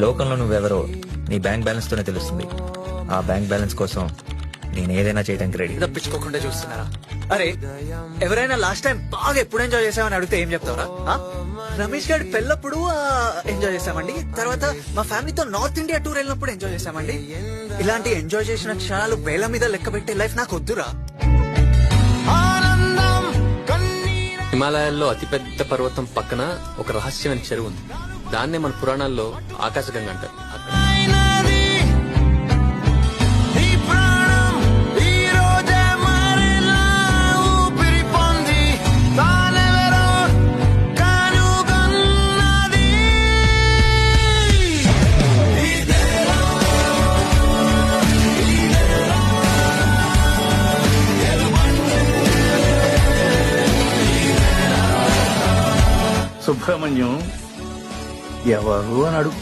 లోకంలో నువ్వెవరో నీ బ్యాంక్ బ్యాలెన్స్ తోనే తెలుస్తుంది. ఆ బ్యాంక్ బ్యాలెన్స్ కోసం నేను ఏదైనా చేయడానికి రెడీ. తప్పించుకోకుండా చూస్తున్నారా? అరే ఎవరైనా లాస్ట్ టైం బాగా ఎప్పుడు ఎంజాయ్ చేసామని అడిగితే ఏం చెప్తావరా? రమేష్ గారి పెళ్ళప్పుడు ఎంజాయ్ చేసామండి. తర్వాత మా ఫ్యామిలీతో నార్త్ ఇండియా టూర్ వెళ్ళినప్పుడు ఎంజాయ్ చేసామండి. ఇలాంటి ఎంజాయ్ చేసిన క్షణాలు వేల మీద లెక్క పెట్టే లైఫ్ నాకు వద్దురా. హిమాలయాల్లో అతిపెద్ద పర్వతం పక్కన ఒక రహస్యమైన చెరువు ఉంది. దాన్నే మన పురాణాల్లో ఆకాశగంగా అంటారు. సుబ్రహ్మణ్యం ఎవరు అని అడుగు.